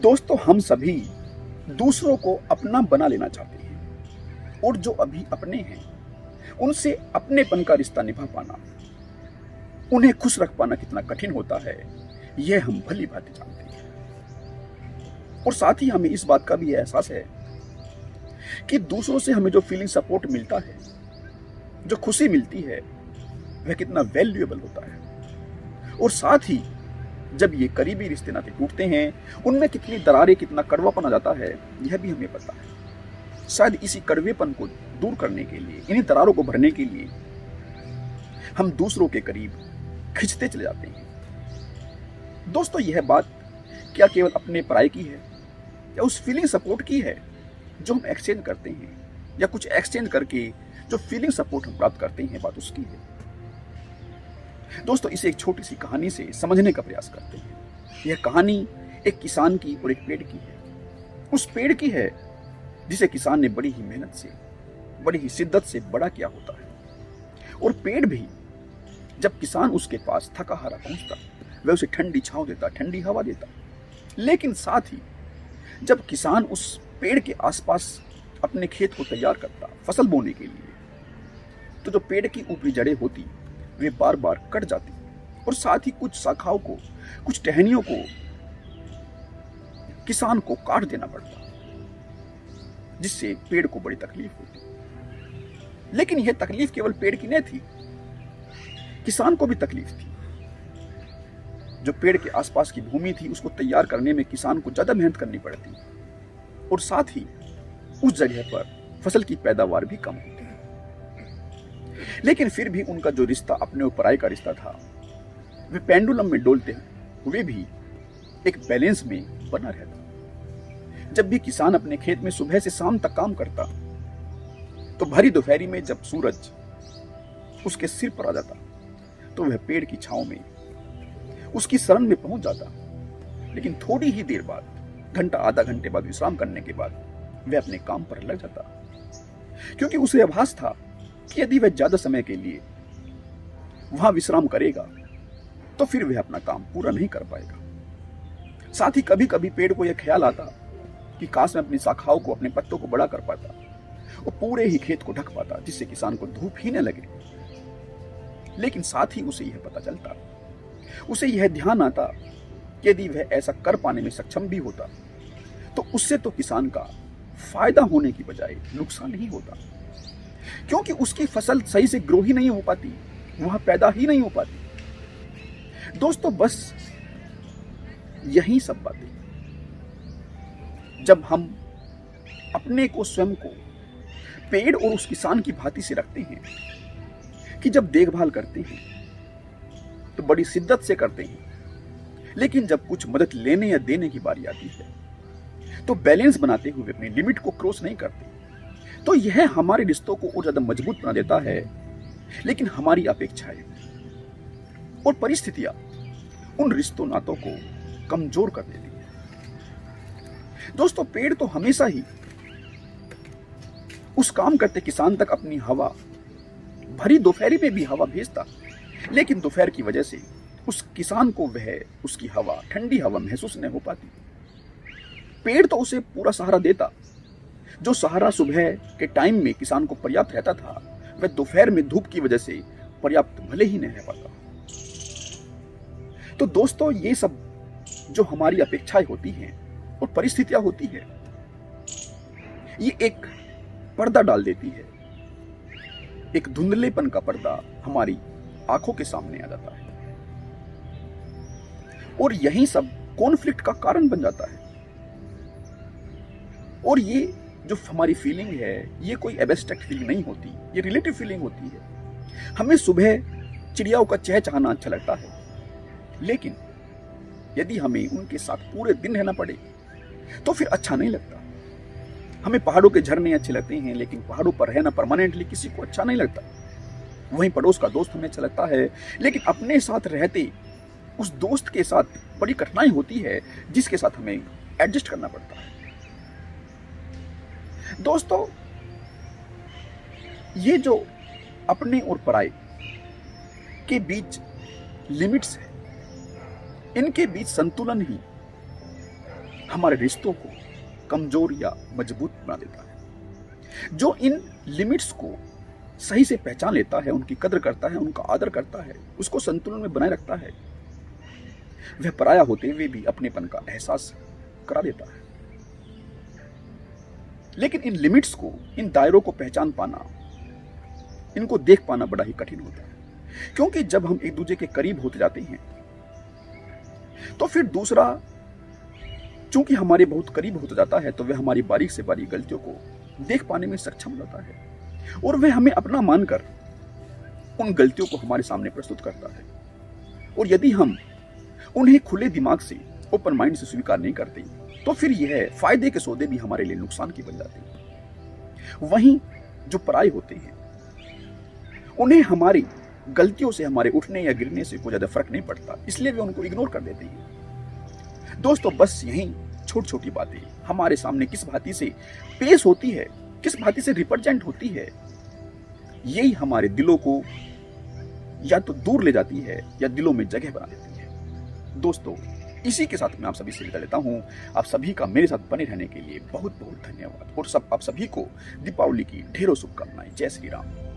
दोस्तों, हम सभी दूसरों को अपना बना लेना चाहते हैं और जो अभी अपने हैं उनसे अपनेपन का रिश्ता निभा पाना, उन्हें खुश रख पाना कितना कठिन होता है, यह हम भली भांति जानते हैं। और साथ ही हमें इस बात का भी एहसास है कि दूसरों से हमें जो फीलिंग सपोर्ट मिलता है, जो खुशी मिलती है, वह कितना वैल्यूएबल होता है। और साथ ही जब ये करीबी रिश्ते नाते टूटते हैं, उनमें कितनी दरारें, कितना कड़वापन आ जाता है, यह भी हमें पता है। शायद इसी कड़वेपन को दूर करने के लिए, इन्हीं दरारों को भरने के लिए हम दूसरों के करीब खिंचते चले जाते हैं। दोस्तों, यह बात क्या केवल अपने पराये की है या उस फीलिंग सपोर्ट की है जो हम एक्सचेंज करते हैं, या कुछ एक्सचेंज करके जो फीलिंग सपोर्ट हम प्राप्त करते हैं, बात उसकी है। दोस्तों, इसे एक छोटी सी कहानी से समझने का प्रयास करते हैं। यह कहानी एक किसान की और एक पेड़ की है। उस पेड़ की है जिसे किसान ने बड़ी ही मेहनत से, बड़ी ही शिद्दत से बड़ा किया होता है। और पेड़ भी जब किसान उसके पास थका हारा पहुंचता, वह उसे ठंडी छांव देता, ठंडी हवा देता। लेकिन साथ ही जब किसान उस पेड़ के आसपास अपने खेत को तैयार करता फसल बोने के लिए, तो जो पेड़ की ऊपरी जड़ें होती वे बार बार कट जाती और साथ ही कुछ शाखाओं को, कुछ टहनियों को किसान को काट देना पड़ता, जिससे पेड़ को बड़ी तकलीफ होती। लेकिन यह तकलीफ केवल पेड़ की नहीं थी, किसान को भी तकलीफ थी। जो पेड़ के आसपास की भूमि थी, उसको तैयार करने में किसान को ज्यादा मेहनत करनी पड़ती और साथ ही उस जगह पर फसल की पैदावार भी कम होती। लेकिन फिर भी उनका जो रिश्ता अपने और पराये का रिश्ता था, वे पेंडुलम में डोलते हुए भी एक बैलेंस में बना रहता। जब भी किसान अपने खेत में सुबह से शाम तक काम करता, तो भरी दोपहरी में जब सूरज उसके सिर पर आ जाता, तो वह पेड़ की छांव में उसकी शरण में पहुंच जाता। लेकिन थोड़ी ही देर बाद, घंटा आधा घंटे बाद विश्राम करने के बाद वह अपने काम पर लग जाता, क्योंकि उसे आभास था कि यदि वह ज्यादा समय के लिए वहां विश्राम करेगा तो फिर वह अपना काम पूरा नहीं कर पाएगा। साथ ही कभी कभी पेड़ को यह ख्याल आता कि काश मैं अपनी शाखाओं को, अपने पत्तों को बड़ा कर पाता और पूरे ही खेत को ढक पाता, जिससे किसान को धूप ही न लगे। लेकिन साथ ही उसे यह पता चलता, उसे यह ध्यान आता कि यदि वह ऐसा कर पाने में सक्षम भी होता तो उससे तो किसान का फायदा होने की बजाय नुकसान ही होता, क्योंकि उसकी फसल सही से ग्रो ही नहीं हो पाती, वहां पैदा ही नहीं हो पाती। दोस्तों, बस यही सब बातें जब हम अपने को, स्वयं को पेड़ और उस किसान की भांति से रखते हैं कि जब देखभाल करते हैं तो बड़ी शिद्दत से करते हैं, लेकिन जब कुछ मदद लेने या देने की बारी आती है तो बैलेंस बनाते हुए अपनी लिमिट को क्रॉस नहीं करते, तो यह हमारे रिश्तों को और ज्यादा मजबूत बना देता है। लेकिन हमारी अपेक्षाएं और परिस्थितियां उन रिश्तों, नातों को कमजोर कर देती है। दोस्तों, पेड़ तो हमेशा ही उस काम करते किसान तक अपनी हवा, भरी दोपहरी में भी हवा भेजता, लेकिन दोपहर की वजह से उस किसान को वह, उसकी हवा, ठंडी हवा महसूस नहीं हो पाती। पेड़ तो उसे पूरा सहारा देता, जो सहारा सुबह के टाइम में किसान को पर्याप्त रहता था, वह दोपहर में धूप की वजह से पर्याप्त भले ही नहीं रह पाता। तो दोस्तों, ये सब जो हमारी अपेक्षाएं होती हैं और परिस्थितियां होती है, ये एक पर्दा डाल देती है, एक धुंधलेपन का पर्दा हमारी आंखों के सामने आ जाता है और यही सब कॉन्फ्लिक्ट का कारण बन जाता है। और ये जो हमारी फीलिंग है, ये कोई एब्स्ट्रैक्ट फीलिंग नहीं होती, ये रिलेटिव फीलिंग होती है। हमें सुबह चिड़ियाओं का चहचहाना अच्छा लगता है, लेकिन यदि हमें उनके साथ पूरे दिन रहना पड़े तो फिर अच्छा नहीं लगता। हमें पहाड़ों के झरने अच्छे लगते हैं, लेकिन पहाड़ों पर रहना परमानेंटली किसी को अच्छा नहीं लगता। वहीं पड़ोस का दोस्त हमें अच्छा लगता है, लेकिन अपने साथ रहते उस दोस्त के साथ बड़ी कठिनाई होती है, जिसके साथ हमें एडजस्ट करना पड़ता है। दोस्तों, ये जो अपने और पराये के बीच लिमिट्स है, इनके बीच संतुलन ही हमारे रिश्तों को कमजोर या मजबूत बना देता है। जो इन लिमिट्स को सही से पहचान लेता है, उनकी कदर करता है, उनका आदर करता है, उसको संतुलन में बनाए रखता है, वह पराया होते हुए भी अपनेपन का एहसास करा देता है। लेकिन इन लिमिट्स को, इन दायरों को पहचान पाना, इनको देख पाना बड़ा ही कठिन होता है, क्योंकि जब हम एक दूसरे के करीब होते जाते हैं तो फिर दूसरा चूंकि हमारे बहुत करीब होता जाता है तो वह हमारी बारीक से बारीक गलतियों को देख पाने में सक्षम हो जाता है और वह हमें अपना मानकर उन गलतियों को हमारे सामने प्रस्तुत करता है। और यदि हम उन्हें खुले दिमाग से, ओपन माइंड से स्वीकार नहीं करते तो फिर यह फायदे के सौदे भी हमारे लिए नुकसान की बन जाते हैं। वहीं जो पराये होते हैं उन्हें हमारी गलतियों से, हमारे उठने या गिरने से कोई ज्यादा फर्क नहीं पड़ता, इसलिए वे उनको इग्नोर कर देते हैं। दोस्तों, बस यही छोटी छोटी बातें हमारे सामने किस भांति से पेश होती है, किस भांति से रिप्रेजेंट होती है, यही हमारे दिलों को या तो दूर ले जाती है या दिलों में जगह बना देती है। दोस्तों, इसी के साथ मैं आप सभी से विदा लेता हूं। आप सभी का मेरे साथ बने रहने के लिए बहुत बहुत धन्यवाद और आप सभी को दीपावली की ढेरों शुभकामनाएं। जय श्री राम।